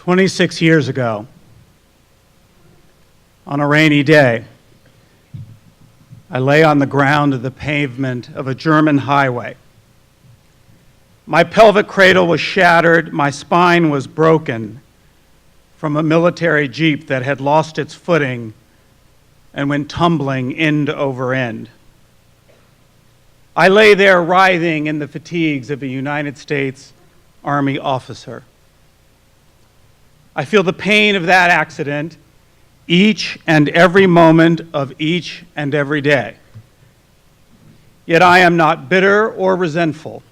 26 years ago, on a rainy day, I lay on the ground of the pavement of a German highway. My pelvic cradle was shattered, my spine was broken from a military jeep that had lost its footing and went tumbling end over end. I lay there writhing in the fatigues of a United States Army officer. I feel the pain of that accident each and every moment of each and every day. Yet I am not bitter or resentful.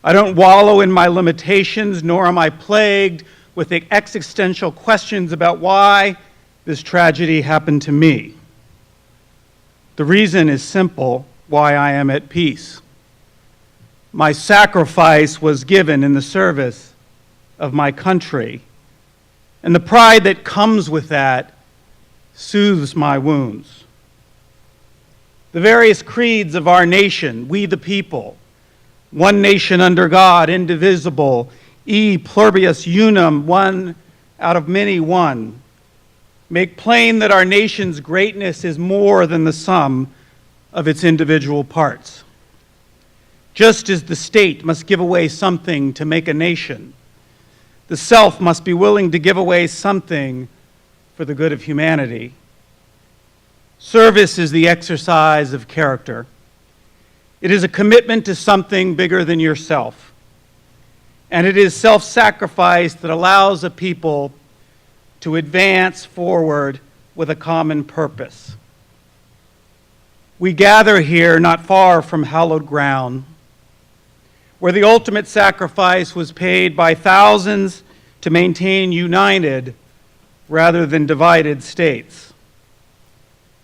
I don't wallow in my limitations, nor am I plagued with the existential questions about why this tragedy happened to me. The reason is simple: why I am at peace. My sacrifice was given in the service of my country, and the pride that comes with that soothes my wounds. The various creeds of our nation, we the people, one nation under God, indivisible, e pluribus unum, one out of many one, make plain that our nation's greatness is more than the sum of its individual parts. Just as the state must give away something to make a nation, the self must be willing to give away something for the good of humanity. Service is the exercise of character. It is a commitment to something bigger than yourself. And it is self-sacrifice that allows a people to advance forward with a common purpose. We gather here not far from hallowed ground, where the ultimate sacrifice was paid by thousands to maintain united rather than divided states.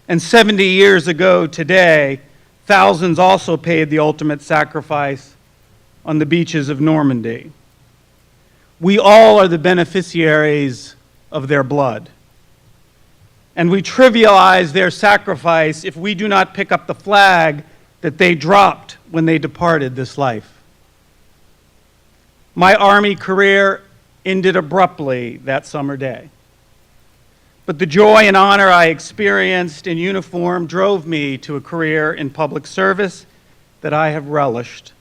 And 70 years ago today, thousands also paid the ultimate sacrifice on the beaches of Normandy. We all are the beneficiaries of their blood. And we trivialize their sacrifice if we do not pick up the flag that they dropped when they departed this life. My Army career ended abruptly that summer day. But the joy and honor I experienced in uniform drove me to a career in public service that I have relished.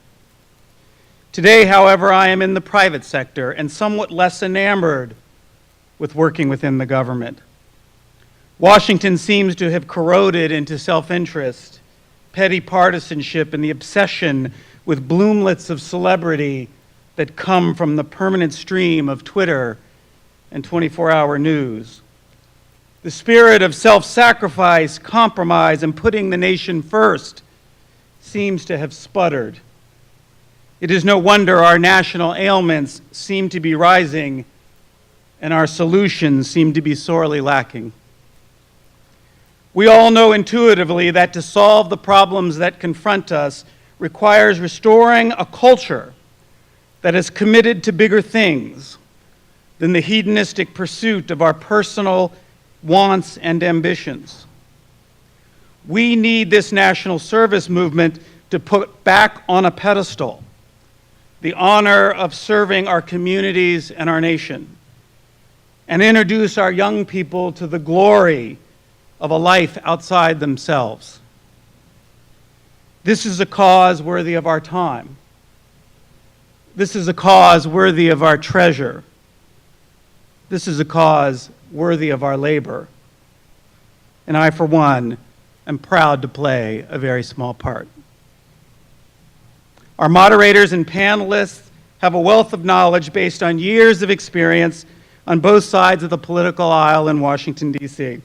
Today, however, I am in the private sector and somewhat less enamored with working within the government. Washington seems to have corroded into self-interest, petty partisanship, and the obsession with bloomlets of celebrity that come from the permanent stream of Twitter and 24-hour news. The spirit of self-sacrifice, compromise, and putting the nation first seems to have sputtered. It is no wonder our national ailments seem to be rising and our solutions seem to be sorely lacking. We all know intuitively that to solve the problems that confront us requires restoring a culture that is committed to bigger things than the hedonistic pursuit of our personal wants and ambitions. We need this national service movement to put back on a pedestal the honor of serving our communities and our nation, and introduce our young people to the glory of a life outside themselves. This is a cause worthy of our time. This is a cause worthy of our treasure. This is a cause worthy of our labor. And I, for one, am proud to play a very small part. Our moderators and panelists have a wealth of knowledge based on years of experience on both sides of the political aisle in Washington, D.C.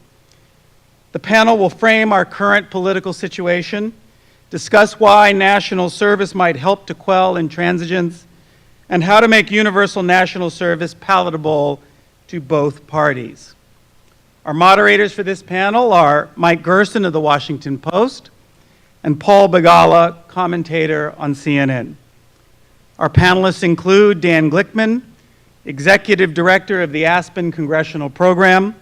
The panel will frame our current political situation, discuss why national service might help to quell intransigence, and how to make universal national service palatable to both parties. Our moderators for this panel are Mike Gerson of the Washington Post and Paul Begala, commentator on CNN. Our panelists include Dan Glickman, Executive Director of the Aspen Congressional Program,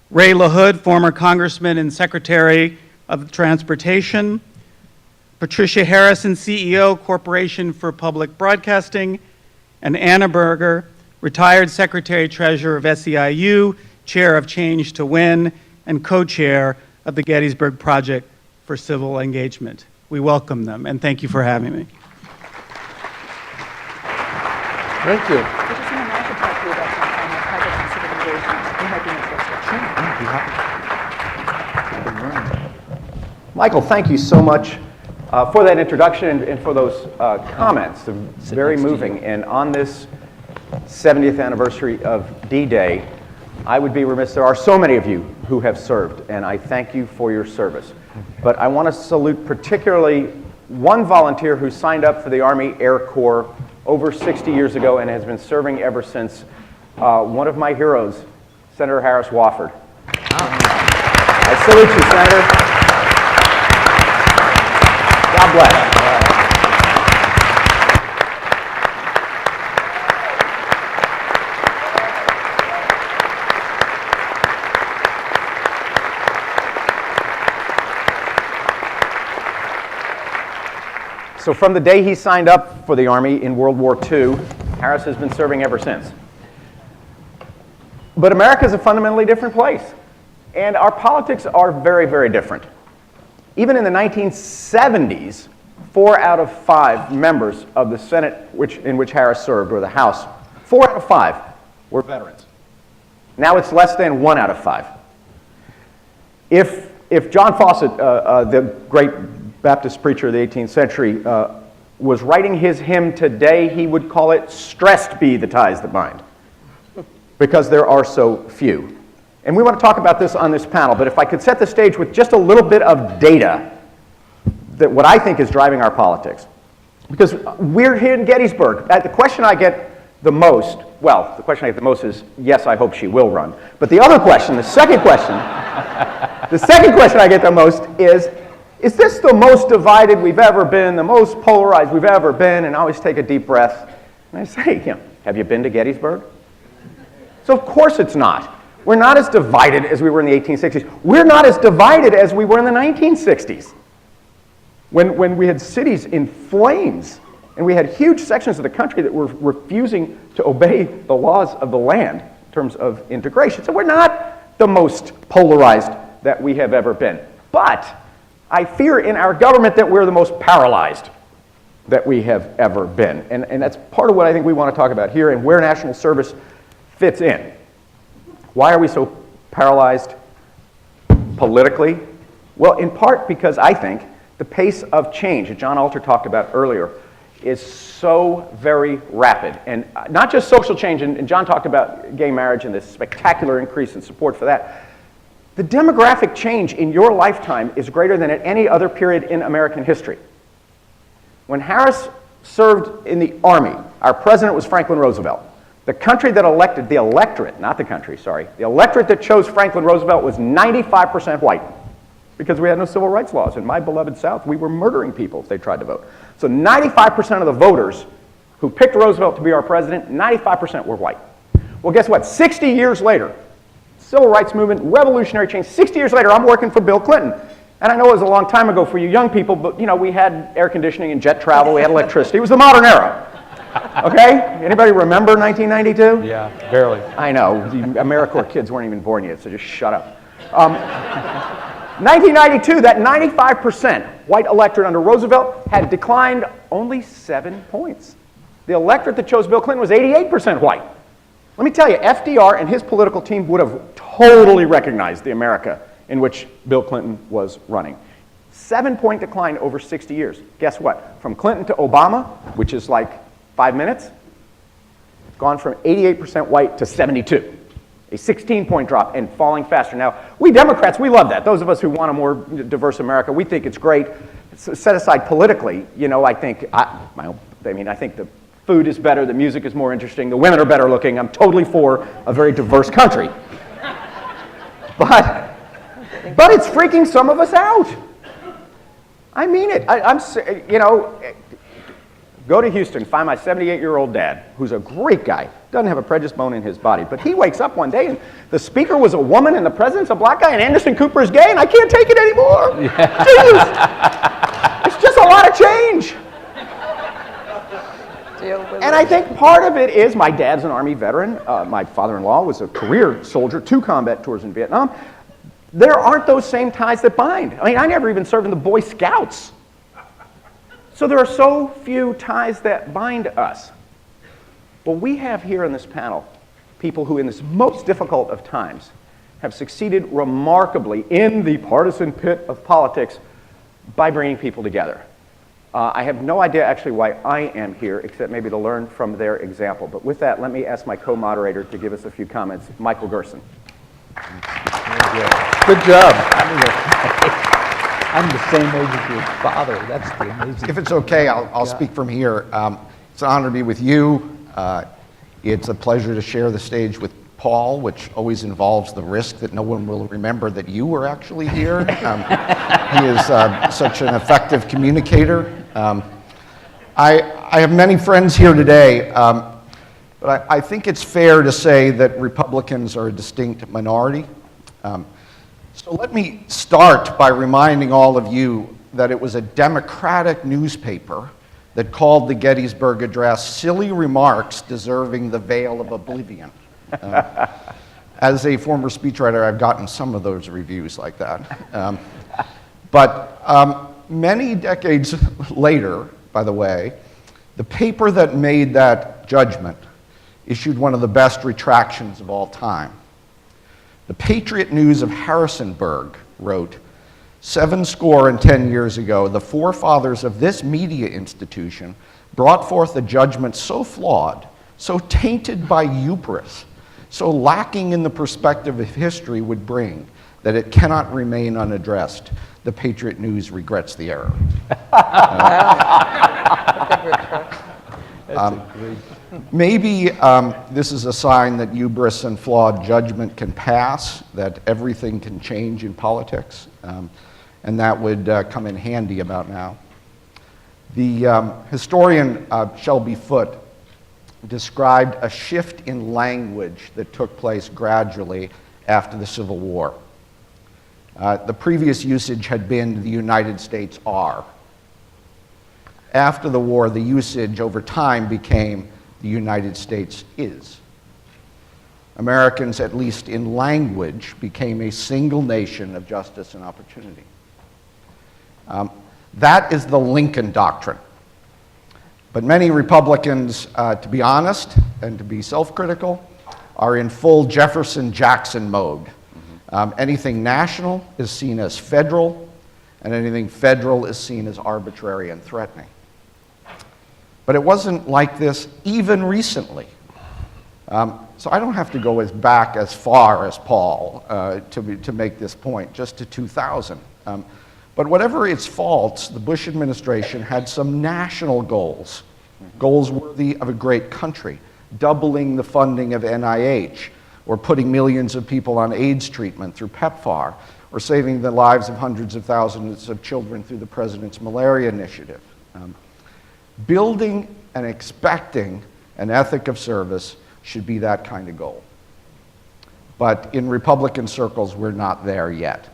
Ray LaHood, former Congressman and Secretary of Transportation, Patricia Harrison, CEO, Corporation for Public Broadcasting, and Anna Berger, retired Secretary-Treasurer of SEIU, Chair of Change to Win, and co-chair of the Gettysburg Project for Civil Engagement. We welcome them, and thank you for having me. Thank you. Michael, thank you so much for that introduction and for those comments. They're very moving. And on this 70th anniversary of D-Day, I would be remiss. There are so many of you who have served, and I thank you for your service. But I want to salute particularly one volunteer who signed up for the Army Air Corps over 60 years ago and has been serving ever since. One of my heroes, Senator Harris Wofford. I salute you, Senator. God bless. So from the day he signed up for the Army in World War II, Harris has been serving ever since. But America is a fundamentally different place, and our politics are very, very different. Even in the 1970s, 4 out of 5 members of the Senate in which Harris served, or the House, 4 out of 5 were veterans. Now it's less than 1 out of 5. If John Fawcett, the great Baptist preacher of the 18th century, was writing his hymn today, he would call it "Stressed Be the Ties That Bind," because there are so few. And we want to talk about this on this panel, but if I could set the stage with just a little bit of data, that what I think is driving our politics. Because we're here in Gettysburg. The question I get the most, well, the question I get the most is, yes, I hope she will run. But the other question, the second question I get the most is this the most divided we've ever been, the most polarized we've ever been? And I always take a deep breath, and I say, have you been to Gettysburg? So of course it's not. We're not as divided as we were in the 1860s. We're not as divided as we were in the 1960s, when we had cities in flames, and we had huge sections of the country that were refusing to obey the laws of the land in terms of integration. So we're not the most polarized that we have ever been. But I fear in our government that we're the most paralyzed that we have ever been. And that's part of what I think we want to talk about here and where national service fits in. Why are we so paralyzed politically? Well, in part because I think the pace of change that John Alter talked about earlier is so very rapid. And not just social change, and John talked about gay marriage and this spectacular increase in support for that. The demographic change in your lifetime is greater than at any other period in American history. When Harris served in the Army, our president was Franklin Roosevelt. The country that elected, the electorate, not the country, sorry, the electorate that chose Franklin Roosevelt was 95% white because we had no civil rights laws. In my beloved South, we were murdering people if they tried to vote. So 95% of the voters who picked Roosevelt to be our president, 95% were white. Well, guess what? 60 years later, civil rights movement, revolutionary change, 60 years later, I'm working for Bill Clinton. And I know it was a long time ago for you young people, but we had air conditioning and jet travel, we had electricity. It was the modern era. Okay? Anybody remember 1992? Yeah, barely. I know. The AmeriCorps kids weren't even born yet, so just shut up. 1992, that 95% white electorate under Roosevelt had declined only 7 points. The electorate that chose Bill Clinton was 88% white. Let me tell you, FDR and his political team would have totally recognized the America in which Bill Clinton was running. 7-point decline over 60 years. Guess what? From Clinton to Obama, which is like 5 minutes, gone from 88% white to 72. A 16-point drop and falling faster. Now, we Democrats, we love that. Those of us who want a more diverse America, we think it's great. Set aside politically, I think the food is better, the music is more interesting, the women are better looking. I'm totally for a very diverse country. But it's freaking some of us out. I mean it. Go to Houston, find my 78-year-old dad, who's a great guy, doesn't have a prejudice bone in his body, but he wakes up one day and the speaker was a woman and the president's a black guy and Anderson Cooper is gay and I can't take it anymore. Yeah. Jesus. It's just a lot of change. deal with And I think part of it is my dad's an Army veteran. My father-in-law was a career soldier, 2 combat tours in Vietnam. There aren't those same ties that bind. I mean, I never even served in the Boy Scouts. So there are so few ties that bind us. Well, we have here in this panel people who in this most difficult of times have succeeded remarkably in the partisan pit of politics by bringing people together. I have no idea actually why I am here, except maybe to learn from their example. But with that, let me ask my co-moderator to give us a few comments. Michael Gerson. Good job. I'm the same age as your father. That's the amazing. If it's okay, I'll speak from here. It's an honor to be with you. It's a pleasure to share the stage with Paul, which always involves the risk that no one will remember that you were actually here. He is such an effective communicator. I have many friends here today, but I think it's fair to say that Republicans are a distinct minority. So let me start by reminding all of you that it was a Democratic newspaper that called the Gettysburg Address silly remarks deserving the veil of oblivion. As a former speechwriter, I've gotten some of those reviews like that. But many decades later, by the way, the paper that made that judgment issued one of the best retractions of all time. The Patriot News of Harrisonburg wrote, 70 years ago, the forefathers of this media institution brought forth a judgment so flawed, so tainted by hubris, so lacking in the perspective of history would bring, that it cannot remain unaddressed. The Patriot News regrets the error. Maybe this is a sign that hubris and flawed judgment can pass, that everything can change in politics, and that would come in handy about now. The historian Shelby Foote described a shift in language that took place gradually after the Civil War. The previous usage had been the United States are. After the war, the usage over time became the United States is. Americans, at least in language, became a single nation of justice and opportunity. That is the Lincoln Doctrine. But many Republicans, to be honest and to be self-critical, are in full Jefferson-Jackson mode. Anything national is seen as federal, and anything federal is seen as arbitrary and threatening. But it wasn't like this even recently. So I don't have to go back as far as Paul to make this point, just to 2000. But whatever its faults, the Bush administration had some national goals, goals worthy of a great country, doubling the funding of NIH, or putting millions of people on AIDS treatment through PEPFAR, or saving the lives of hundreds of thousands of children through the President's malaria initiative. Building and expecting an ethic of service should be that kind of goal. But in Republican circles, we're not there yet.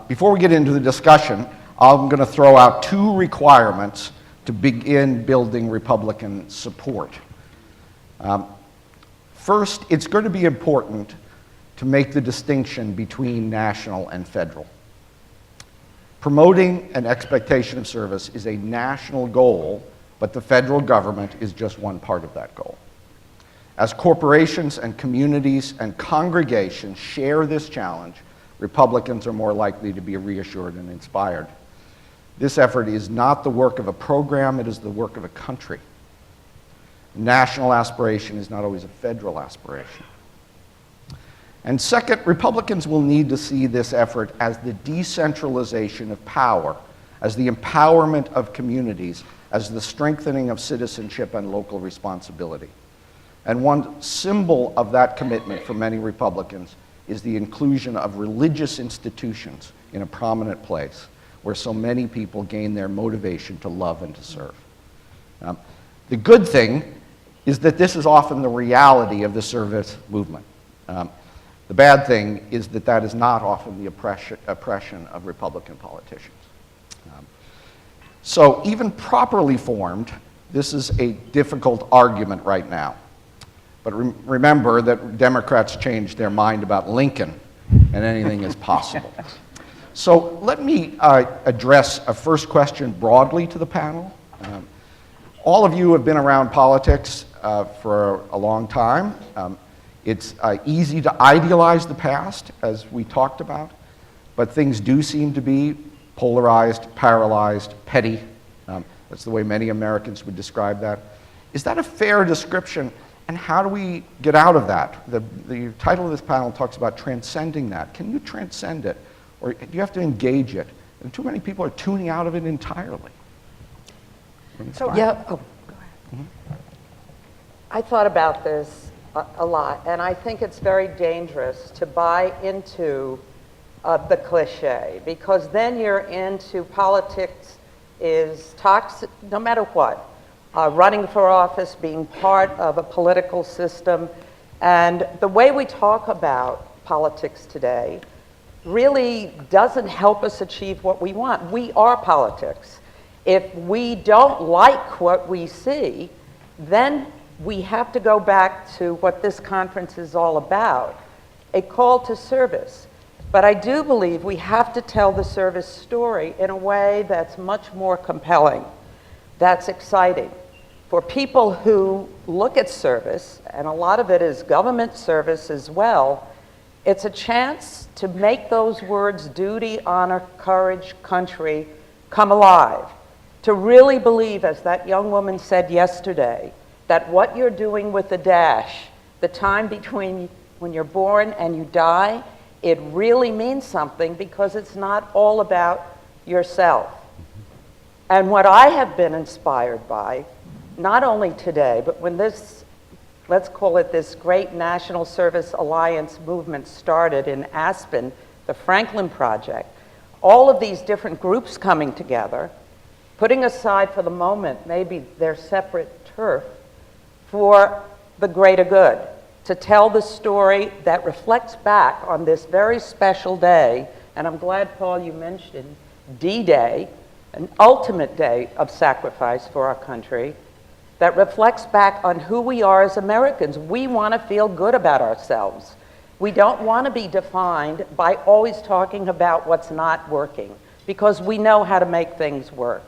Before we get into the discussion, I'm going to throw out 2 requirements to begin building Republican support. First, it's going to be important to make the distinction between national and federal. Promoting an expectation of service is a national goal, but the federal government is just one part of that goal. As corporations and communities and congregations share this challenge, Republicans are more likely to be reassured and inspired. This effort is not the work of a program, it is the work of a country. National aspiration is not always a federal aspiration. And second, Republicans will need to see this effort as the decentralization of power, as the empowerment of communities, as the strengthening of citizenship and local responsibility. And one symbol of that commitment for many Republicans is the inclusion of religious institutions in a prominent place where so many people gain their motivation to love and to serve. The good thing is that this is often the reality of the service movement. The bad thing is that that is not often the oppression of Republican politicians. So even properly formed, This is a difficult argument right now. But remember that Democrats changed their mind about Lincoln, and anything is possible. So let me address a first question broadly to the panel. All of you have been around politics for a long time. It's easy to idealize the past, as we talked about, but things do seem to be polarized, paralyzed, petty. That's the way many Americans would describe that. Is that a fair description? And how do we get out of that? The title of this panel talks about transcending that. Can you transcend it? Or do you have to engage it? And too many people are tuning out of it entirely. So, yeah, oh, go ahead. I thought about this a lot, and I think it's very dangerous to buy into the cliche, because then you're into politics is toxic, no matter what. Running for office, being part of a political system, and the way we talk about politics today really doesn't help us achieve what we want. We are politics. If we don't like what we see, then we have to go back to what this conference is all about, a call to service. But I do believe we have to tell the service story in a way that's much more compelling, that's exciting. For people who look at service, and a lot of it is government service as well, it's a chance to make those words duty, honor, courage, country come alive. To really believe, as that young woman said yesterday, that what you're doing with the dash, the time between when you're born and you die, it really means something, because it's not all about yourself. And what I have been inspired by, not only today, but when this, let's call it this great National Service Alliance movement started in Aspen, the Franklin Project, all of these different groups coming together, putting aside for the moment maybe their separate turf for the greater good, to tell the story that reflects back on this very special day. And I'm glad, Paul, you mentioned D-Day, an ultimate day of sacrifice for our country, that reflects back on who we are as Americans. We want to feel good about ourselves. We don't want to be defined by always talking about what's not working, because we know how to make things work.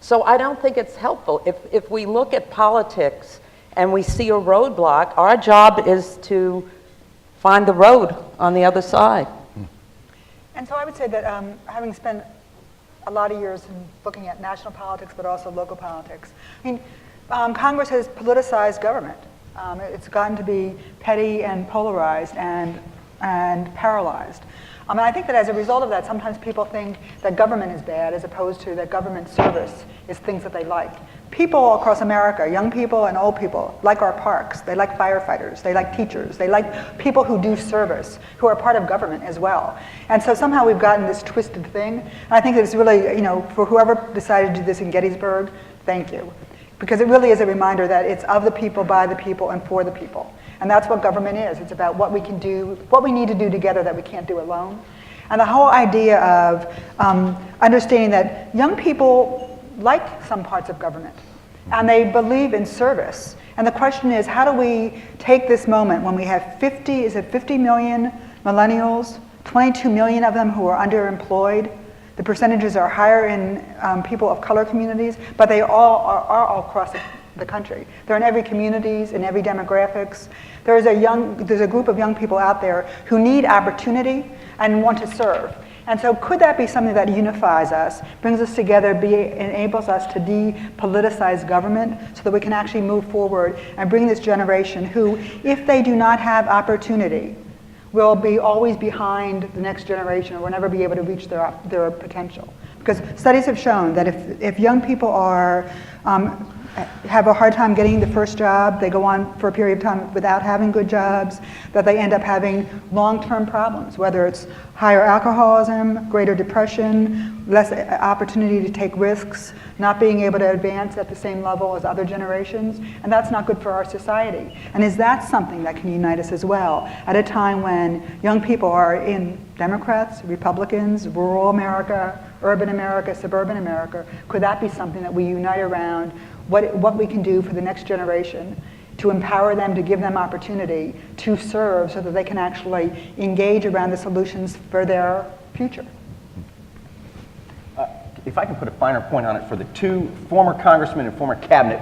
So I don't think it's helpful. If we look at politics and we see a roadblock, our job is to find the road on the other side. And so I would say that having spent a lot of years in looking at national politics, but also local politics, I mean, Congress has politicized government. It's gotten to be petty and polarized and paralyzed. And I think that as a result of that, sometimes people think that government is bad, as opposed to that government service is things that they like. People across America, young people and old people, like our parks. They like firefighters. They like teachers. They like people who do service, who are part of government as well. And so somehow we've gotten this twisted thing. And I think that it's really, for whoever decided to do this in Gettysburg, thank you. Because it really is a reminder that it's of the people, by the people, and for the people. And that's what government is. It's about what we can do, what we need to do together that we can't do alone. And the whole idea of understanding that young people like some parts of government, and they believe in service. And the question is, how do we take this moment when we have 50 million millennials, 22 million of them who are underemployed? The percentages are higher in people of color communities, but they all are all across the country. They're in every communities, in every demographics. There's a group of young people out there who need opportunity and want to serve. And so could that be something that unifies us, brings us together, enables us to depoliticize government so that we can actually move forward and bring this generation who, if they do not have opportunity, will be always behind the next generation or will never be able to reach their potential. Because studies have shown that if young people have a hard time getting the first job, they go on for a period of time without having good jobs, that they end up having long-term problems, whether it's higher alcoholism, greater depression, less opportunity to take risks, not being able to advance at the same level as other generations, and that's not good for our society. And is that something that can unite us as well at a time when young people are in Democrats, Republicans, rural America, urban America, suburban America? Could that be something that we unite around what we can do for the next generation to empower them, to give them opportunity to serve so that they can actually engage around the solutions for their future. If I can put a finer point on it for the two former congressmen and former cabinet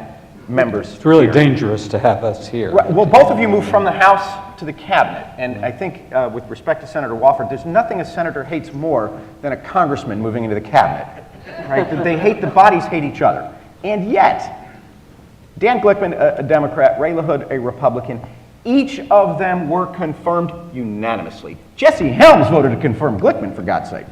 members. It's really here. dangerous to have us here. Right, well, both of you moved from the House to the cabinet, and I think with respect to Senator Wofford, there's nothing a senator hates more than a congressman moving into the cabinet, right? They hate, the bodies hate each other. And yet, Dan Glickman, a Democrat, Ray LaHood, a Republican, each of them were confirmed unanimously. Jesse Helms voted to confirm Glickman, for God's sake.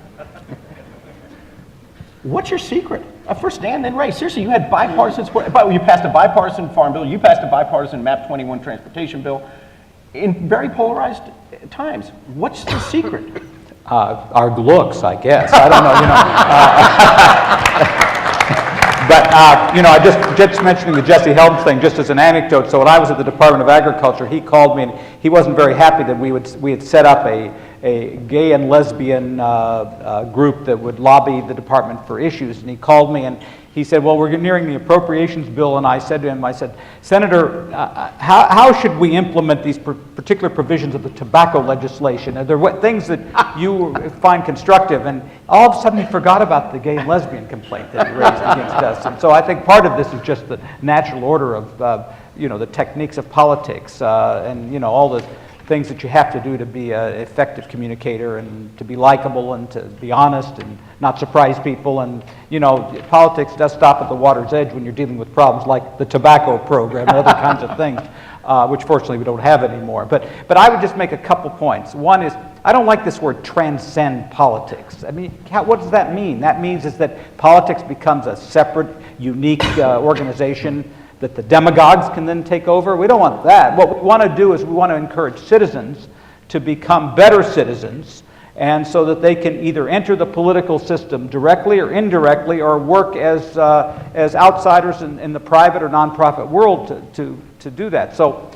What's your secret? First Dan, then Ray. Seriously, you had bipartisan support. You passed a bipartisan farm bill. You passed a bipartisan MAP 21 transportation bill in very polarized times. What's the secret? Our looks, I guess. I don't know, But, I just mentioning the Jesse Helms thing, just as an anecdote. So when I was at the Department of Agriculture, he called me, and he wasn't very happy that we had set up a gay and lesbian group that would lobby the department for issues. And he called me and he said, well, we're nearing the appropriations bill. And I said to him, Senator, how should we implement these particular provisions of the tobacco legislation? Are there things that you find constructive? And all of a sudden he forgot about the gay and lesbian complaint that he raised against us. And so I think part of this is just the natural order of, the techniques of politics and, all the things that you have to do to be an effective communicator and to be likable and to be honest and not surprise people. And, politics does stop at the water's edge when you're dealing with problems like the tobacco program and other kinds of things, which fortunately we don't have anymore. But I would just make a couple points. One is, I don't like this word transcend politics. I mean, what does that mean? That means is that politics becomes a separate, unique organization that the demagogues can then take over. We don't want that. What we want to do is we want to encourage citizens to become better citizens, and so that they can either enter the political system directly or indirectly, or work as outsiders in the private or nonprofit world to do that. So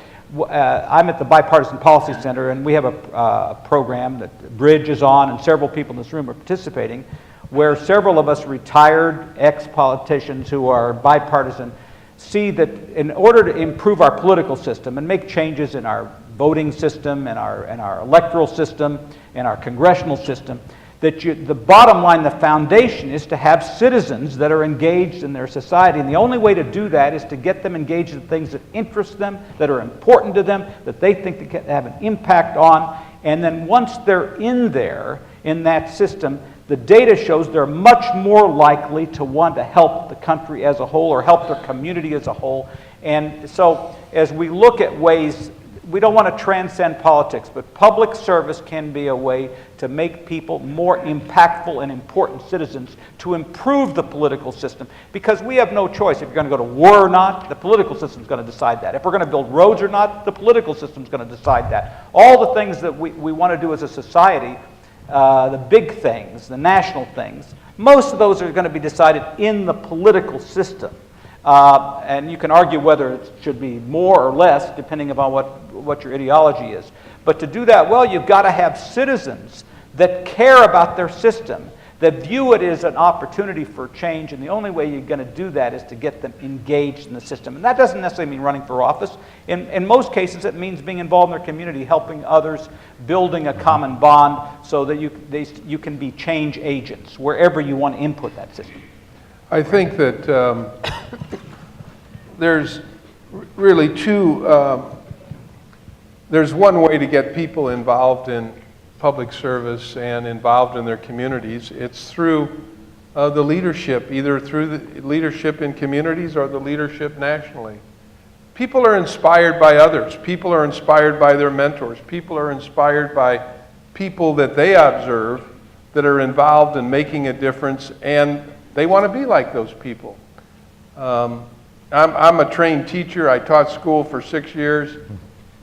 I'm at the Bipartisan Policy Center, and we have a program that Bridge is on, and several people in this room are participating, where several of us retired ex-politicians who are bipartisan see that in order to improve our political system and make changes in our voting system and our electoral system and our congressional system, that the bottom line, the foundation, is to have citizens that are engaged in their society. And the only way to do that is to get them engaged in things that interest them, that are important to them, that they think they can have an impact on. And then once they're in there, in that system, the data shows they're much more likely to want to help the country as a whole or help their community as a whole. And so as we look at ways, we don't want to transcend politics, but public service can be a way to make people more impactful and important citizens, to improve the political system, because we have no choice. If you're going to go to war or not, the political system is going to decide that. If we're going to build roads or not, the political system is going to decide that. All the things that we want to do as a society, the big things, the national things, most of those are going to be decided in the political system. And you can argue whether it should be more or less, depending upon what your ideology is. But to do that well, you've got to have citizens that care about their system, that view it as an opportunity for change, and the only way you're going to do that is to get them engaged in the system. And that doesn't necessarily mean running for office. In most cases, it means being involved in their community, helping others, building a common bond so that you can be change agents wherever you want to input that system. I think that there's really there's one way to get people involved in public service and involved in their communities. It's through the leadership, either through the leadership in communities or the leadership nationally. People are inspired by others. People are inspired by their mentors. People are inspired by people that they observe that are involved in making a difference, and they want to be like those people. I'm a trained teacher. I taught school for 6 years.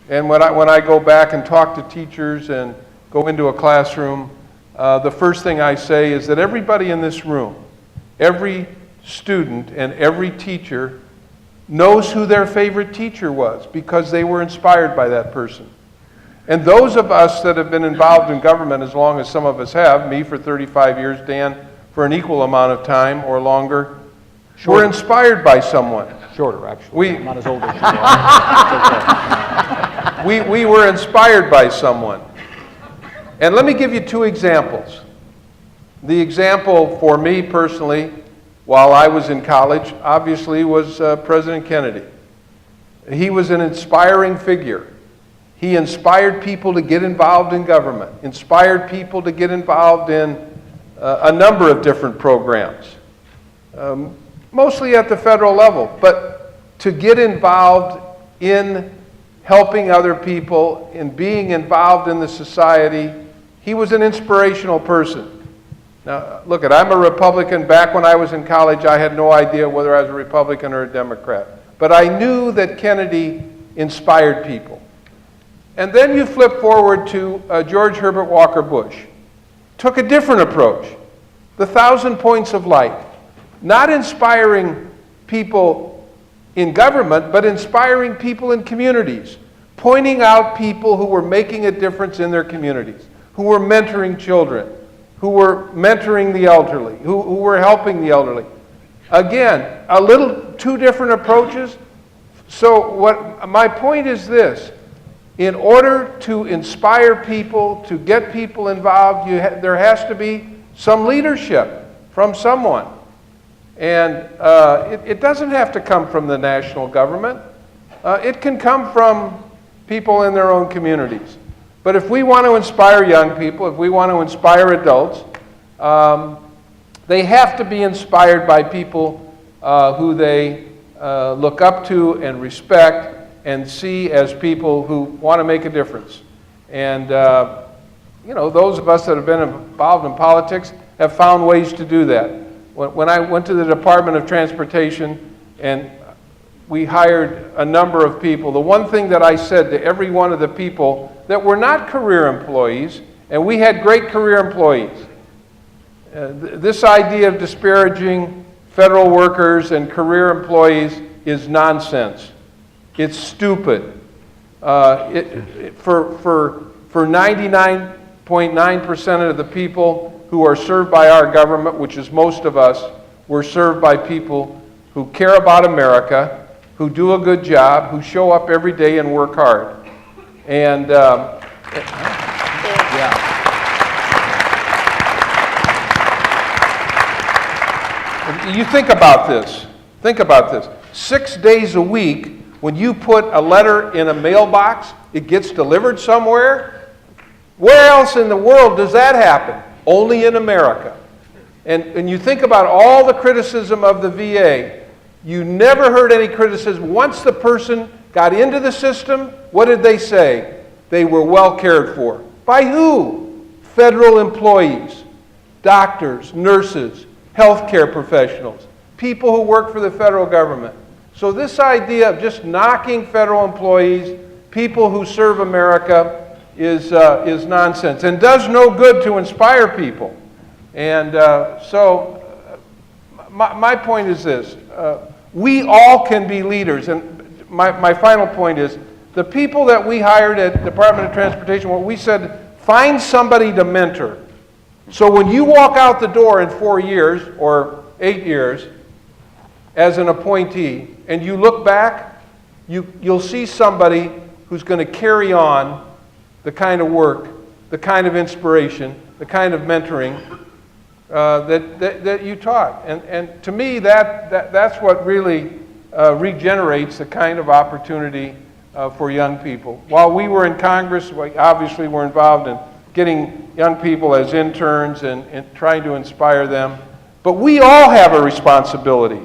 And when I go back and talk to teachers and go into a classroom, the first thing I say is that everybody in this room, every student and every teacher knows who their favorite teacher was because they were inspired by that person. And those of us that have been involved in government as long as some of us have, me for 35 years, Dan for an equal amount of time or longer, We're inspired by someone. Shorter, actually. I'm not as old as you are. We were inspired by someone. And let me give you two examples. The example for me personally, while I was in college, obviously was President Kennedy. He was an inspiring figure. He inspired people to get involved in government, inspired people to get involved in a number of different programs, mostly at the federal level, but to get involved in helping other people, in being involved in the society. He was an inspirational person. Now, look, I'm a Republican. Back when I was in college, I had no idea whether I was a Republican or a Democrat. But I knew that Kennedy inspired people. And then you flip forward to George Herbert Walker Bush. Took a different approach. The 1,000 Points of Light. Not inspiring people in government, but inspiring people in communities. Pointing out people who were making a difference in their communities, who were mentoring children, who were mentoring the elderly, who were helping the elderly. Again, two different approaches. So my point is this. In order to inspire people, to get people involved, there has to be some leadership from someone. And it doesn't have to come from the national government. It can come from people in their own communities. But if we want to inspire young people, if we want to inspire adults, they have to be inspired by people who they look up to and respect and see as people who want to make a difference. And those of us that have been involved in politics have found ways to do that. When I went to the Department of Transportation and we hired a number of people, the one thing that I said to every one of the people that were not career employees, and we had great career employees, this idea of disparaging federal workers and career employees is nonsense. It's stupid. For 99.9% of the people who are served by our government, which is most of us, we're served by people who care about America, who do a good job, who show up every day and work hard. And you think about this. Think about this. 6 days a week, when you put a letter in a mailbox, it gets delivered somewhere. Where else in the world does that happen? Only in America. And you think about all the criticism of the VA. You never heard any criticism. Once the person got into the system, what did they say? They were well cared for. By who? Federal employees, doctors, nurses, healthcare professionals, people who work for the federal government. So this idea of just knocking federal employees, people who serve America, is nonsense and does no good to inspire people. And my point is this. We all can be leaders. And my final point is, the people that we hired at Department of Transportation, what we said, find somebody to mentor. So when you walk out the door in 4 years or 8 years as an appointee, and you look back, you'll see somebody who's going to carry on the kind of work, the kind of inspiration, the kind of mentoring that you taught. And to me, that's what really regenerates the kind of opportunity for young people. While we were in Congress, we obviously were involved in getting young people as interns and trying to inspire them. But we all have a responsibility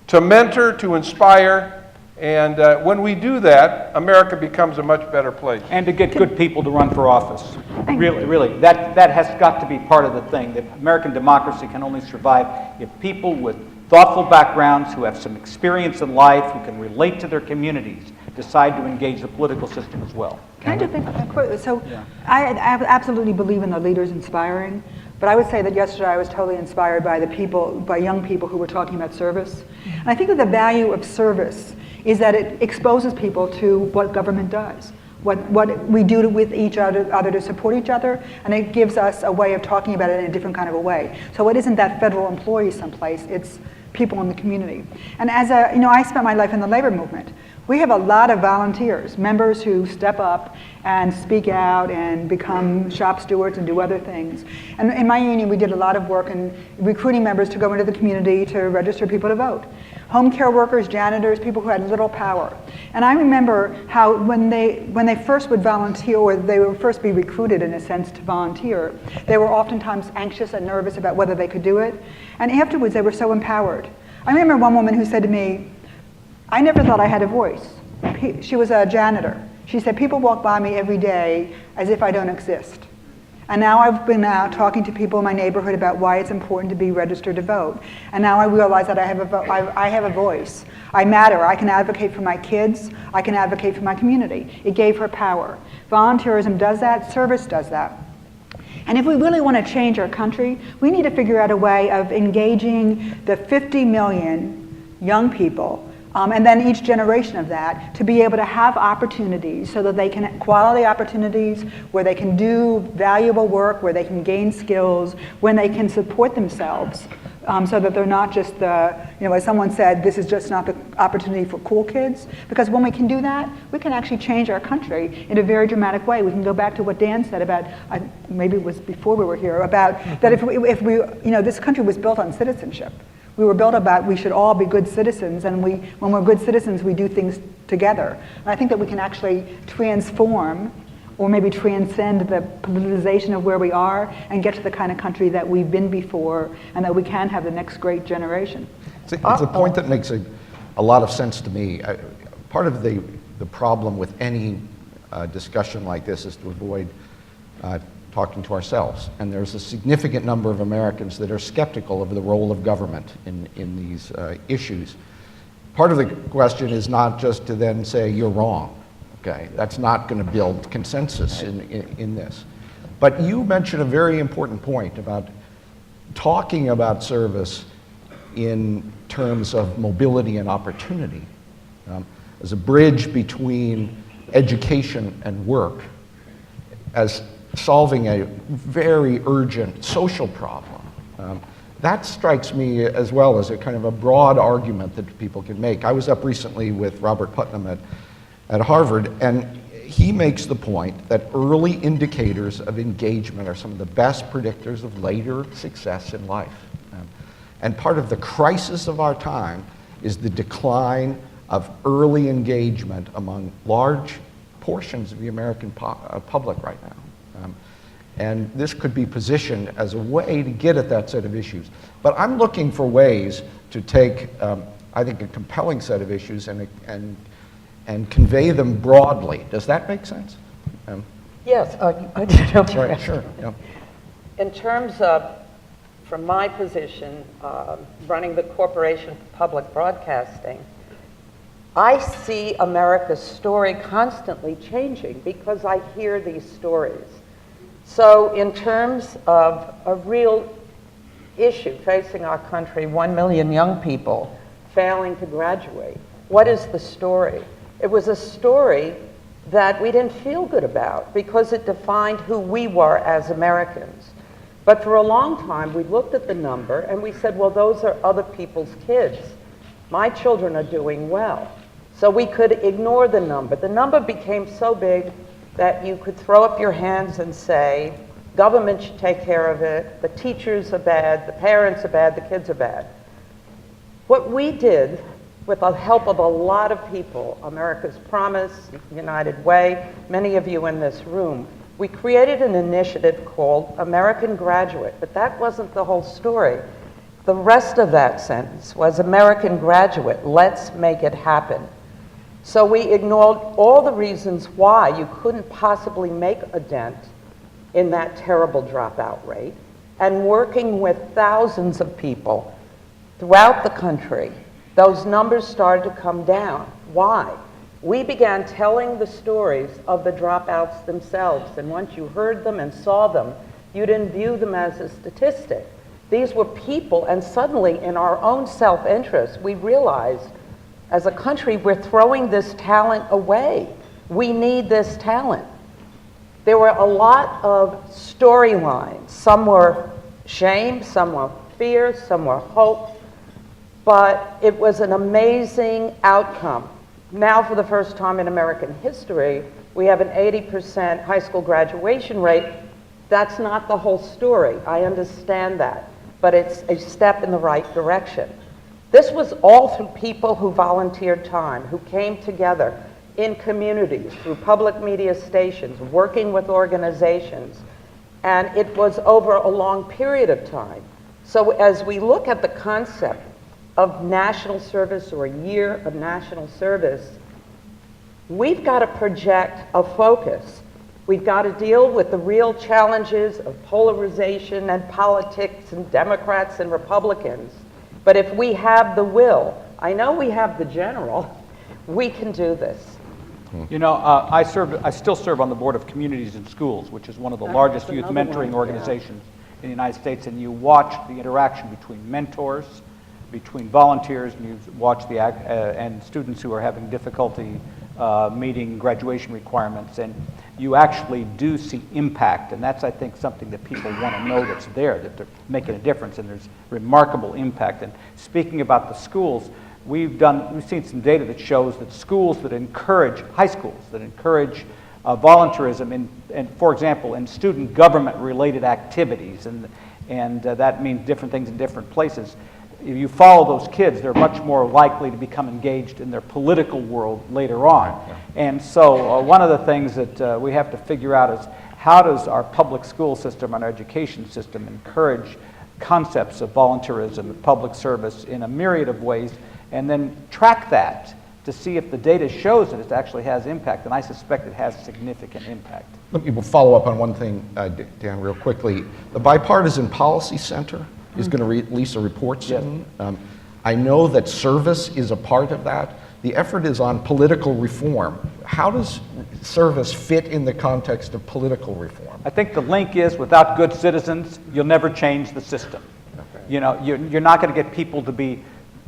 to mentor, to inspire, and when we do that, America becomes a much better place. And to get good people to run for office. Really, that has got to be part of the thing. That American democracy can only survive if people with thoughtful backgrounds, who have some experience in life, who can relate to their communities, decide to engage the political system as well. Can I just think quickly? So I absolutely believe in the leaders inspiring, but I would say that yesterday I was totally inspired by young people who were talking about service. And I think that the value of service is that it exposes people to what government does, what we do with each other to support each other, and it gives us a way of talking about it in a different kind of a way. So it isn't that federal employee someplace, it's people in the community. And as a, you know, I spent my life in the labor movement. We have a lot of volunteers, members who step up and speak out and become shop stewards and do other things. And in my union, we did a lot of work in recruiting members to go into the community to register people to vote. Home care workers, janitors, people who had little power. And I remember how when they first would volunteer, or they would first be recruited in a sense to volunteer, they were oftentimes anxious and nervous about whether they could do it. And afterwards, they were so empowered. I remember one woman who said to me, I never thought I had a voice. She was a janitor. She said, people walk by me every day as if I don't exist. And now I've been out talking to people in my neighborhood about why it's important to be registered to vote. And now I realize that I have a voice. I matter. I can advocate for my kids. I can advocate for my community. It gave her power. Volunteerism does that. Service does that. And if we really want to change our country, we need to figure out a way of engaging the 50 million young people, and then each generation of that, to be able to have opportunities so that they can, quality opportunities where they can do valuable work, where they can gain skills, when they can support themselves, so that they're not just the, you know, as someone said, this is just not the opportunity for cool kids. Because when we can do that, we can actually change our country in a very dramatic way. We can go back to what Dan said about, maybe it was before we were here, about that if we, you know, this country was built on citizenship. We were built about we should all be good citizens, and when we're good citizens, we do things together. And I think that we can actually transform, or maybe transcend the politicization of where we are and get to the kind of country that we've been before, and that we can have the next great generation. It's a point that makes a lot of sense to me. Part of the problem with any discussion like this is to avoid talking to ourselves. And there's a significant number of Americans that are skeptical of the role of government in these issues. Part of the question is not just to then say, you're wrong. Okay, that's not going to build consensus in this. But you mentioned a very important point about talking about service in terms of mobility and opportunity as a bridge between education and work, as solving a very urgent social problem. That strikes me as well as a kind of a broad argument that people can make. I was up recently with Robert Putnam at Harvard, and he makes the point that early indicators of engagement are some of the best predictors of later success in life. And part of the crisis of our time is the decline of early engagement among large portions of the American public right now. And this could be positioned as a way to get at that set of issues. But I'm looking for ways to take, I think, a compelling set of issues and convey them broadly. Does that make sense? Yes. Right, sure. Yeah. In terms of, from my position, running the Corporation for Public Broadcasting, I see America's story constantly changing because I hear these stories. So in terms of a real issue facing our country, 1 million young people failing to graduate, what is the story? It was a story that we didn't feel good about because it defined who we were as Americans. But for a long time, we looked at the number and we said, well, those are other people's kids. My children are doing well. So we could ignore the number. The number became so big that you could throw up your hands and say, government should take care of it, the teachers are bad, the parents are bad, the kids are bad. What we did, with the help of a lot of people, America's Promise, United Way, many of you in this room, we created an initiative called American Graduate, but that wasn't the whole story. The rest of that sentence was American Graduate, let's make it happen. So we ignored all the reasons why you couldn't possibly make a dent in that terrible dropout rate, and working with thousands of people throughout the country, those numbers started to come down. Why? We began telling the stories of the dropouts themselves, and once you heard them and saw them, you didn't view them as a statistic. These were people, and suddenly in our own self-interest, we realized as a country, we're throwing this talent away. We need this talent. There were a lot of storylines. Some were shame, some were fear, some were hope. but it was an amazing outcome. Now, for the first time in American history, we have an 80% high school graduation rate. That's not the whole story. I understand that, but it's a step in the right direction. This was all through people who volunteered time, who came together in communities, through public media stations, working with organizations, and it was over a long period of time. So as we look at the concept of national service or a year of national service, we've got to project a focus. We've got to deal with the real challenges of polarization and politics and Democrats and Republicans. But if we have the will, I know we have the general, we can do this. You know, I still serve on the Board of Communities and Schools, which is one of the largest that's youth another mentoring one, organizations in the United States, and you watch the interaction between mentors, between volunteers, and you watch the and students who are having difficulty meeting graduation requirements, and you actually do see impact, and that's, I think, something that people want to know that's there, that they're making a difference, and there's remarkable impact. And speaking about the schools, we've seen some data that shows that schools that encourage, high schools that encourage volunteerism and for example, in student government-related activities, and that means different things in different places. If you follow those kids, they're much more likely to become engaged in their political world later on. And so one of the things that we have to figure out is how does our public school system and our education system encourage concepts of volunteerism and public service in a myriad of ways, and then track that to see if the data shows that it actually has impact, and I suspect it has significant impact. Let me follow up on one thing, Dan, real quickly. The Bipartisan Policy Center is going to release a report soon. Yes. I know that service is a part of that. The effort is on political reform. How does service fit in the context of political reform? I think the link is, without good citizens, you'll never change the system. Okay. You know, you're not going to get people to be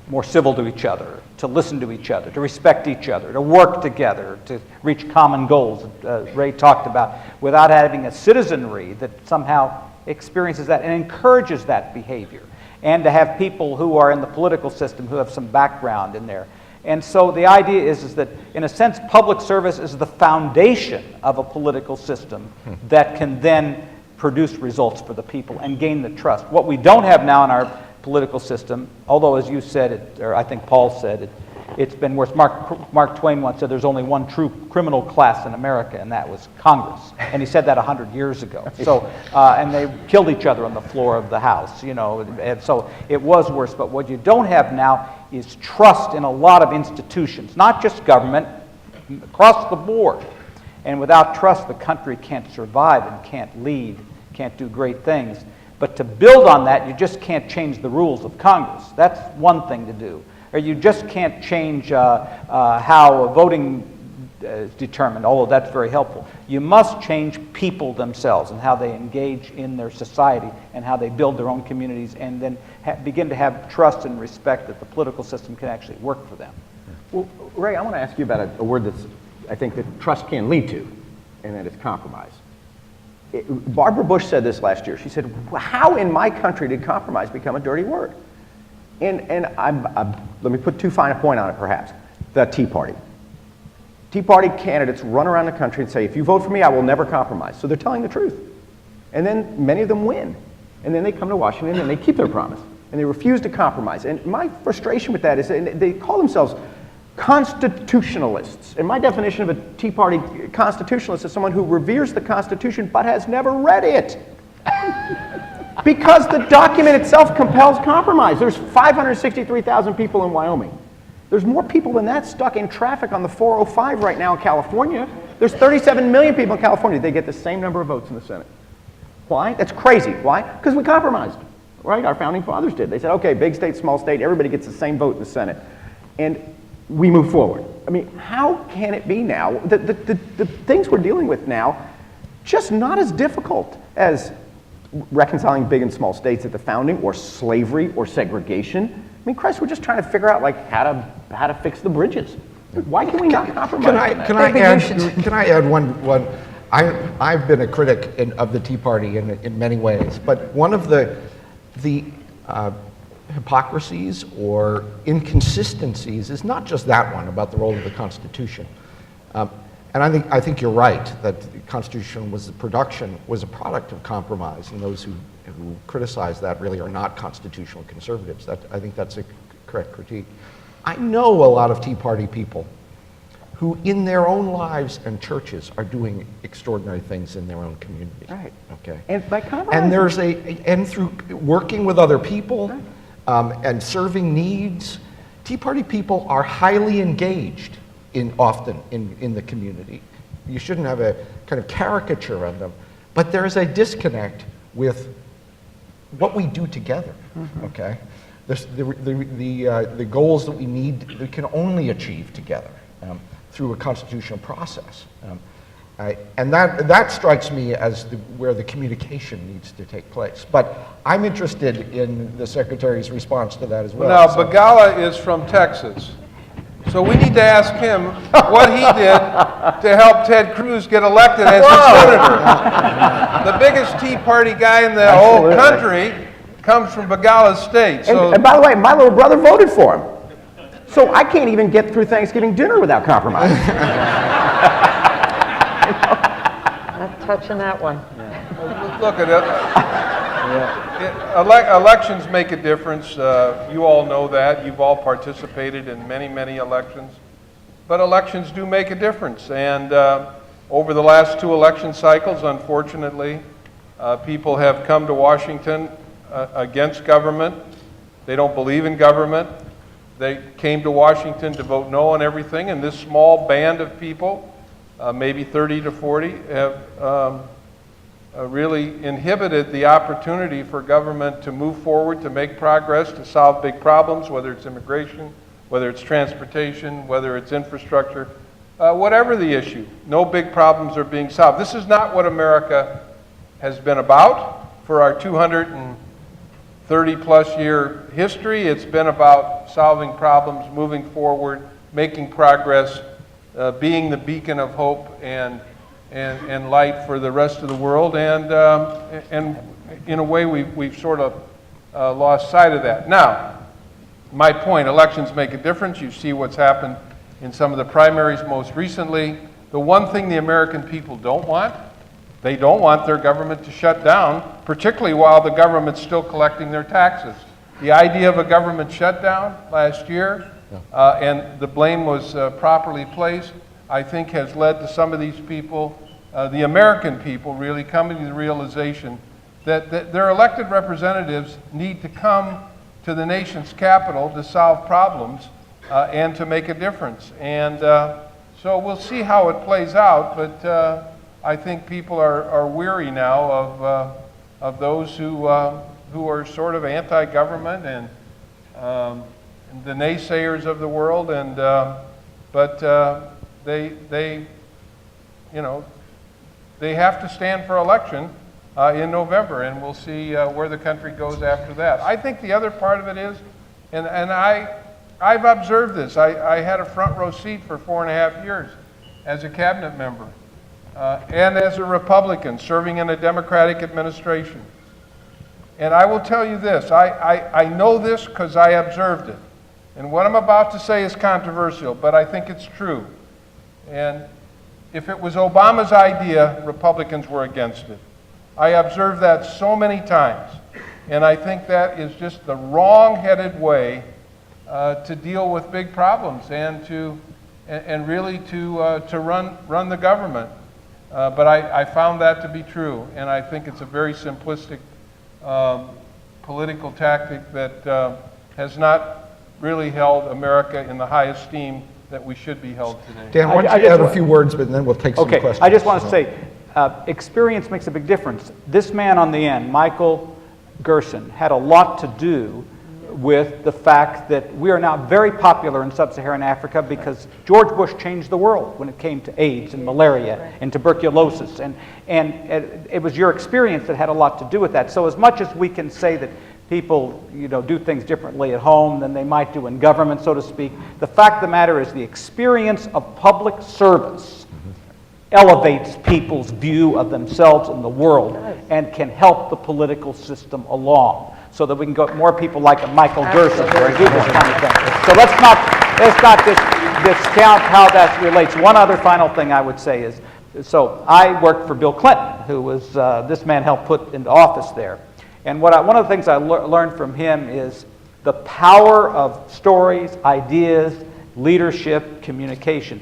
more civil to each other, to listen to each other, to respect each other, to work together, to reach common goals, Ray talked about, without having a citizenry that somehow experiences that and encourages that behavior, and to have people who are in the political system who have some background in there. And so the idea is that, in a sense, public service is the foundation of a political system that can then produce results for the people and gain the trust. What we don't have now in our political system, although as you said it, or I think Paul said it, it's been worse. Mark Twain once said there's only one true criminal class in America, and that was Congress. And he said that 100 years ago. So, and they killed each other on the floor of the House, you know, and so it was worse. But what you don't have now is trust in a lot of institutions, not just government, across the board. And without trust, the country can't survive and can't lead, can't do great things. But to build on that, you just can't change the rules of Congress. That's one thing to do. Or you just can't change how voting is determined, although that's very helpful. You must change people themselves and how they engage in their society and how they build their own communities, and then begin to have trust and respect that the political system can actually work for them. Well, Ray, I want to ask you about a word that's, I think, that trust can lead to, and that is compromise. Barbara Bush said this last year. She said, how in my country did compromise become a dirty word? And let me put too fine a point on it, perhaps. The Tea Party. Tea Party candidates run around the country and say, if you vote for me, I will never compromise. So they're telling the truth. And then many of them win. And then they come to Washington and they keep their promise. And they refuse to compromise. And my frustration with that is they call themselves constitutionalists. And my definition of a Tea Party constitutionalist is someone who reveres the Constitution but has never read it. Because the document itself compels compromise. There's 563,000 people in Wyoming. There's more people than that stuck in traffic on the 405 right now in California. There's 37 million people in California. They get the same number of votes in the Senate. Why? That's crazy. Why? Because we compromised, right? Our founding fathers did. They said, okay, big state, small state, everybody gets the same vote in the Senate. And we move forward. I mean, how can it be now? The things we're dealing with now, just not as difficult as reconciling big and small states at the founding, or slavery, or segregation. I mean, Christ, we're just trying to figure out like how to fix the bridges. Why can we not compromise? Can I add one? I've been a critic of the Tea Party in many ways, but one of the hypocrisies or inconsistencies is not just that one about the role of the Constitution. And I think you're right that the Constitution was a product of compromise, and those who criticize that really are not constitutional conservatives. I think that's a correct critique. I know a lot of Tea Party people who in their own lives and churches are doing extraordinary things in their own communities. Right. Okay. And by compromise. And through working with other people and serving needs, Tea Party people are highly engaged often in the community. You shouldn't have a kind of caricature of them, but there is a disconnect with what we do together. Okay. The goals that we can only achieve together through a constitutional process. And that strikes me as where the communication needs to take place. But I'm interested in the Secretary's response to that as well. Now, Begala is from Texas. So we need to ask him what he did to help Ted Cruz get elected as the senator. The biggest Tea Party guy in the whole country comes from Begala State. So and by the way, my little brother voted for him. So I can't even get through Thanksgiving dinner without compromise. Not touching that one. look at it. Elections make a difference. You all know that. You've all participated in many, many elections. But elections do make a difference. And over the last 2 election cycles, unfortunately, people have come to Washington against government. They don't believe in government. They came to Washington to vote no on everything, and this small band of people, maybe 30 to 40, have really inhibited the opportunity for government to move forward, to make progress, to solve big problems, whether it's immigration, whether it's transportation, whether it's infrastructure, whatever the issue. No big problems are being solved. This is not what America has been about for our 230-plus year history. It's been about solving problems, moving forward, making progress, being the beacon of hope and light for the rest of the world. And in a way, we've sort of lost sight of that. Now, my point, elections make a difference. You see what's happened in some of the primaries most recently. The one thing the American people don't want, they don't want their government to shut down, particularly while the government's still collecting their taxes. The idea of a government shutdown last year, and the blame was properly placed, I think has led to some of these people, the American people, really coming to the realization that their elected representatives need to come to the nation's capital to solve problems and to make a difference. And so we'll see how it plays out, but I think people are weary now of those who are sort of anti-government and the naysayers of the world, and but they have to stand for election in November, and we'll see where the country goes after that. I think the other part of it is, and I've observed this. I had a front row seat for 4.5 years as a cabinet member and as a Republican serving in a Democratic administration. And I will tell you this, I know this because I observed it. And what I'm about to say is controversial, but I think it's true. And if it was Obama's idea, Republicans were against it. I observed that so many times. And I think that is just the wrong-headed way to deal with big problems and really to run the government. But I found that to be true, and I think it's a very simplistic political tactic that has not really held America in the high esteem that we should be held today. Dan, why don't you add a few words, but then we'll take some questions. I just want to say, experience makes a big difference. This man on the end, Michael Gerson, had a lot to do with the fact that we are now very popular in sub-Saharan Africa because George Bush changed the world when it came to AIDS and malaria and tuberculosis. And it was your experience that had a lot to do with that. So as much as we can say that people do things differently at home than they might do in government, so to speak, the fact of the matter is the experience of public service elevates people's view of themselves and the world and can help the political system along. so that we can get more people like Michael Gerson and do this kind of thing. So let's not discount how that relates. One other final thing I would say is, so I worked for Bill Clinton, who was this man helped put into office there. And one of the things I learned from him is the power of stories, ideas, leadership, communication.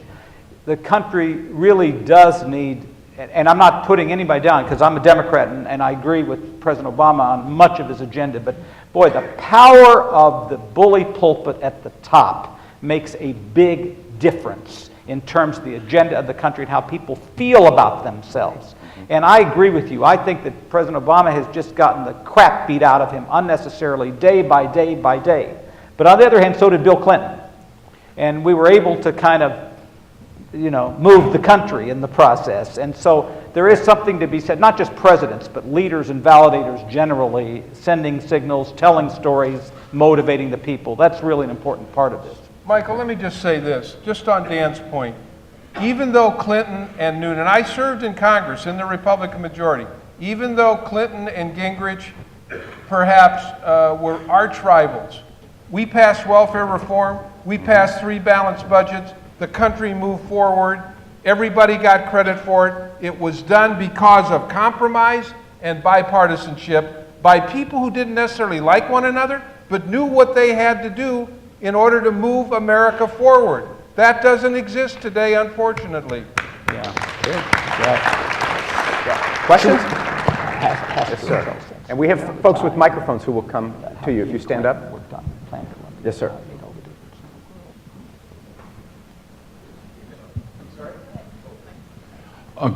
The country really does need, and I'm not putting anybody down because I'm a Democrat and I agree with President Obama on much of his agenda, but boy, the power of the bully pulpit at the top makes a big difference in terms of the agenda of the country and how people feel about themselves. And I agree with you. I think that President Obama has just gotten the crap beat out of him unnecessarily day by day by day. But on the other hand, so did Bill Clinton. And we were able to kind of, move the country in the process. And so there is something to be said, not just presidents, but leaders and validators generally, sending signals, telling stories, motivating the people. That's really an important part of this. Michael, let me just say this, just on Dan's point. Even though Clinton and Newton, and I served in Congress in the Republican majority, even though Clinton and Gingrich perhaps were arch rivals, we passed welfare reform, we passed 3 balanced budgets, the country moved forward, everybody got credit for it. It was done because of compromise and bipartisanship by people who didn't necessarily like one another, but knew what they had to do in order to move America forward. That doesn't exist today, unfortunately. Yeah. Good. Yeah. Questions? Yes, sir. And we have folks with microphones who will come to you if you stand up. Yes, sir.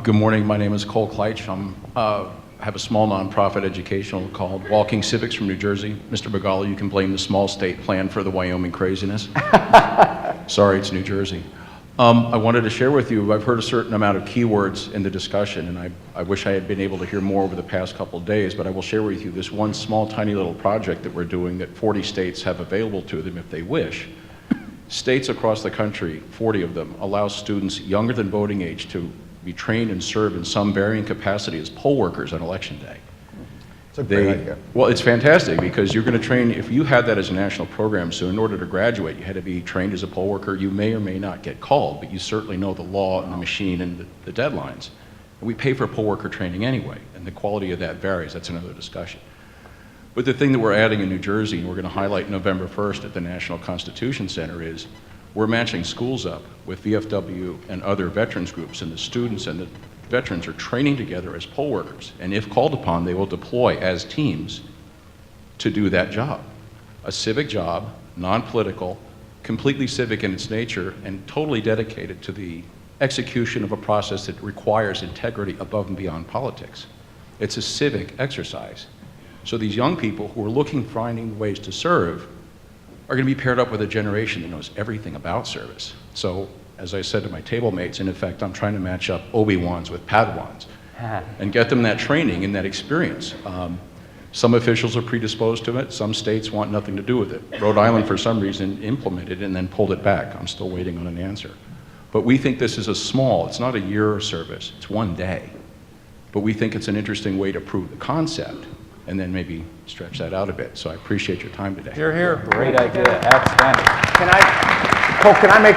Good morning. My name is Cole Kleitch. I have a small nonprofit educational called Walking Civics from New Jersey. Mr. Begala, you can blame the small state plan for the Wyoming craziness. Sorry, it's New Jersey. I wanted to share with you, I've heard a certain amount of keywords in the discussion, and I wish I had been able to hear more over the past couple of days, but I will share with you this one small, tiny little project that we're doing that 40 states have available to them if they wish. States across the country, 40 of them, allow students younger than voting age to be trained and serve in some varying capacity as poll workers on election day. It's a great idea. Well, it's fantastic because you're going to train, if you had that as a national program, so in order to graduate, you had to be trained as a poll worker. You may or may not get called, but you certainly know the law and the machine and the deadlines. And we pay for poll worker training anyway, and the quality of that varies. That's another discussion. But the thing that we're adding in New Jersey, and we're going to highlight November 1st at the National Constitution Center, is we're matching schools up with VFW and other veterans groups, and the students and the veterans are training together as poll workers. And if called upon, they will deploy as teams to do that job. A civic job, non-political, completely civic in its nature, and totally dedicated to the execution of a process that requires integrity above and beyond politics. It's a civic exercise. So these young people who are finding ways to serve are going to be paired up with a generation that knows everything about service. So, as I said to my table mates, in effect, I'm trying to match up Obi-Wans with Padawans and get them that training and that experience. Some officials are predisposed to it. Some states want nothing to do with it. Rhode Island, for some reason, implemented it and then pulled it back. I'm still waiting on an answer. But we think this is it's not a year of service, it's one day. But we think it's an interesting way to prove the concept and then maybe stretch that out a bit. So I appreciate your time today. Hear, hear. Great idea. Outstanding. Can I make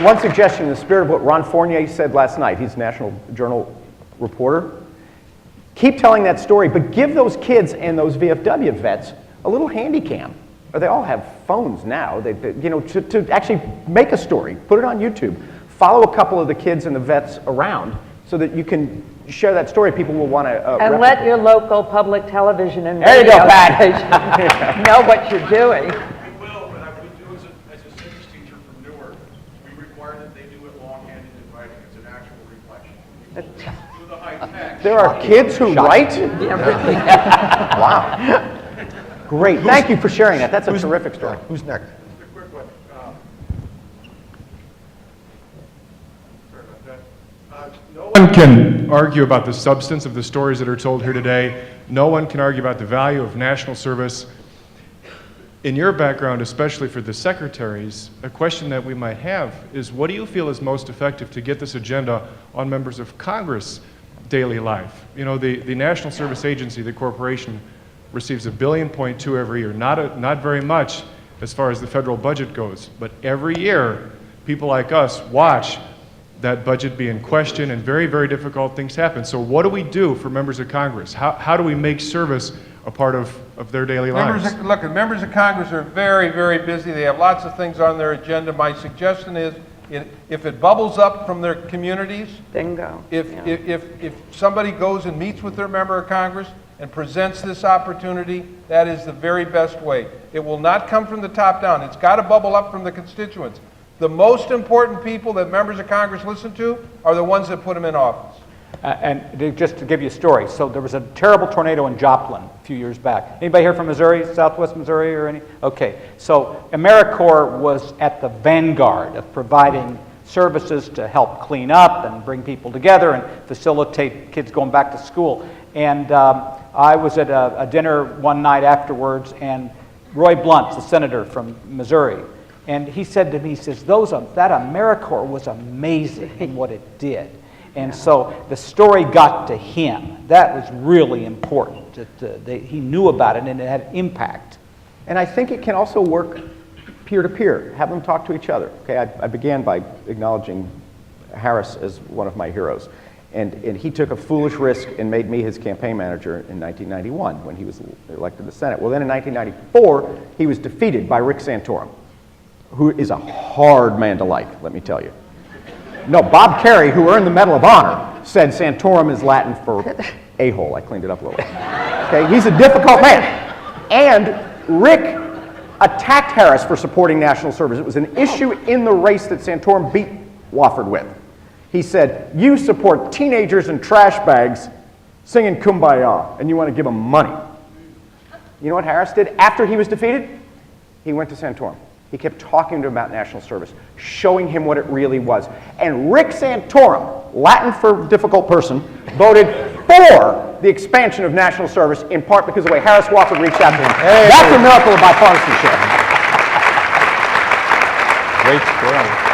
one suggestion in the spirit of what Ron Fournier said last night? He's a National Journal reporter. Keep telling that story, but give those kids and those VFW vets a little handy cam. Or they all have phones now. To actually make a story, put it on YouTube. Follow a couple of the kids and the vets around so that you can share that story. People will want to and let your local public television and there you go, radio Pat. station know what you're doing. We will, but I would do as a civics teacher from Newark. We require that they do it longhand in writing. It's an actual reflection. Do the high tech. There are kids who write? Yeah, really. Wow. Great. Thank you for sharing that. That's a terrific story. Who's next? Just a quick one. Sorry about that. No one can argue about the substance of the stories that are told here today. No one can argue about the value of national service. In your background, especially for the secretaries, a question that we might have is, what do you feel is most effective to get this agenda on members of Congress' daily life? You know, the National Service Agency, the corporation, receives $1.2 billion every year. Not very much as far as the federal budget goes, but every year, people like us watch that budget be in question, and very, very difficult things happen. So what do we do for members of Congress? How do we make service a part of their daily lives? Members of Congress are very, very busy. They have lots of things on their agenda. My suggestion is, if it bubbles up from their communities, Bingo. If somebody goes and meets with their member of Congress and presents this opportunity, that is the very best way. It will not come from the top down. It's got to bubble up from the constituents. The most important people that members of Congress listen to are the ones that put them in office. Just to give you a story, so there was a terrible tornado in Joplin a few years back. Anybody here from Missouri, Southwest Missouri or any? Okay, so AmeriCorps was at the vanguard of providing services to help clean up and bring people together and facilitate kids going back to school. And I was at a dinner one night afterwards, and Roy Blunt, the senator from Missouri, and he said to me, he says, that AmeriCorps was amazing in what it did. And so the story got to him. That was really important. He knew about it and it had impact. And I think it can also work peer-to-peer. Have them talk to each other. Okay, I began by acknowledging Harris as one of my heroes. And he took a foolish risk and made me his campaign manager in 1991 when he was elected to the Senate. Well, then in 1994, he was defeated by Rick Santorum, who is a hard man to like, let me tell you. No, Bob Kerrey, who earned the Medal of Honor, said Santorum is Latin for a-hole. I cleaned it up a little bit. Okay, he's a difficult man. And Rick attacked Harris for supporting national service. It was an issue in the race that Santorum beat Wofford with. He said, you support teenagers in trash bags singing Kumbaya, and you want to give them money. You know what Harris did after he was defeated? He went to Santorum. He kept talking to him about national service, showing him what it really was. And Rick Santorum, Latin for difficult person, voted for the expansion of national service, in part because of the way Harris Wofford reached out to him. Hey, that's a miracle of bipartisanship. Great story.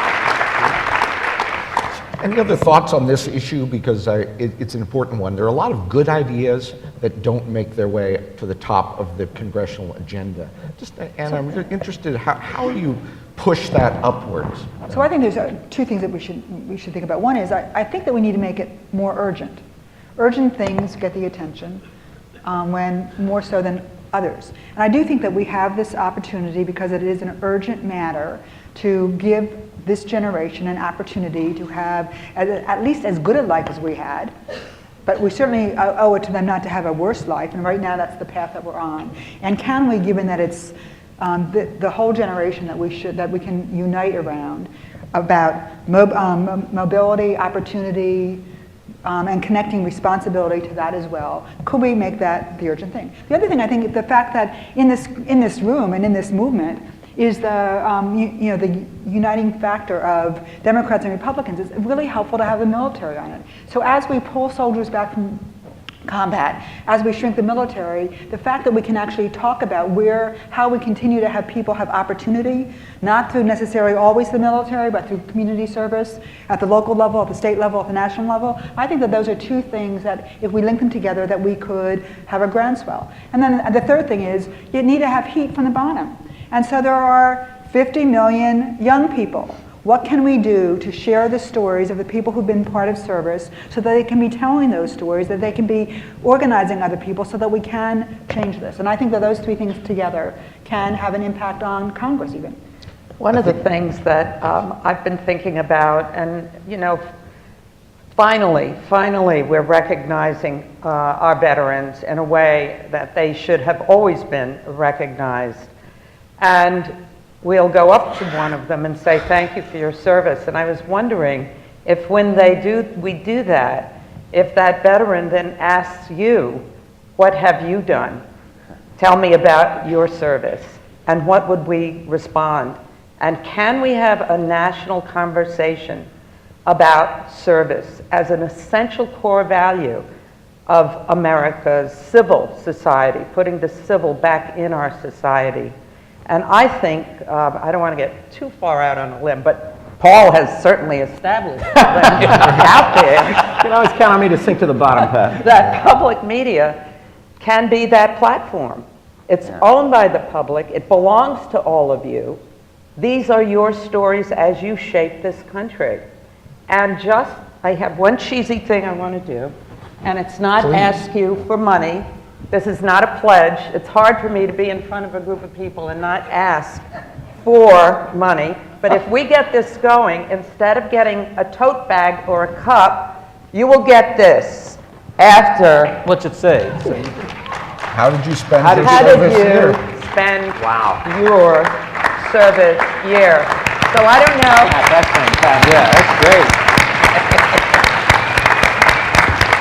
Any other thoughts on this issue? Because it's an important one. There are a lot of good ideas that don't make their way to the top of the congressional agenda. And I'm interested, how do you push that upwards? So I think there's two things that we should think about. One is I think that we need to make it more urgent. Urgent things get the attention when more so than others. And I do think that we have this opportunity, because it is an urgent matter, to give this generation an opportunity to have at least as good a life as we had, but we certainly owe it to them not to have a worse life, and right now that's the path that we're on. And can we, given that it's the whole generation that we can unite around, about mobility, opportunity, and connecting responsibility to that as well, could we make that the urgent thing? The other thing, I think, the fact that in this room and in this movement is the uniting factor of Democrats and Republicans. It's really helpful to have the military on it. So as we pull soldiers back from combat, as we shrink the military, the fact that we can actually talk about how we continue to have people have opportunity, not through necessarily always the military, but through community service at the local level, at the state level, at the national level. I think that those are two things that, if we link them together, that we could have a groundswell. And then the third thing is, you need to have heat from the bottom. And so there are 50 million young people. What can we do to share the stories of the people who've been part of service, so that they can be telling those stories, that they can be organizing other people, so that we can change this? And I think that those three things together can have an impact on Congress even. One of the things that I've been thinking about, and finally we're recognizing our veterans in a way that they should have always been recognized. And we'll go up to one of them and say, thank you for your service. And I was wondering if when we do that, if that veteran then asks you, what have you done? Tell me about your service. And what would we respond? And can we have a national conversation about service as an essential core value of America's civil society, putting the civil back in our society? And I think, I don't want to get too far out on a limb, but Paul has certainly established out there. You can always count on me to sink to the bottom, Pat. That public media can be that platform. It's owned by the public. It belongs to all of you. These are your stories as you shape this country. And I have one cheesy thing I want to do, and it's not ask you for money. This is not a pledge. It's hard for me to be in front of a group of people and not ask for money. But if we get this going, instead of getting a tote bag or a cup, you will get this after. What's it say? How did you spend your How did service you year? spend your service year? So I don't know. That's fantastic. Yeah, that's great.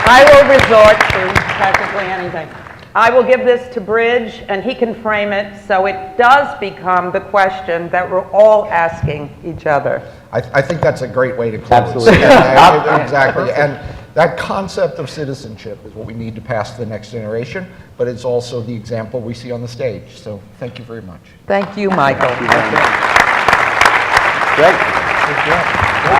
I will resort to practically anything. I will give this to Bridge, and he can frame it so it does become the question that we're all asking each other. I think that's a great way to close. Absolutely. Exactly. And that concept of citizenship is what we need to pass to the next generation, but it's also the example we see on the stage. So thank you very much. Thank you, Michael. Great. Good job.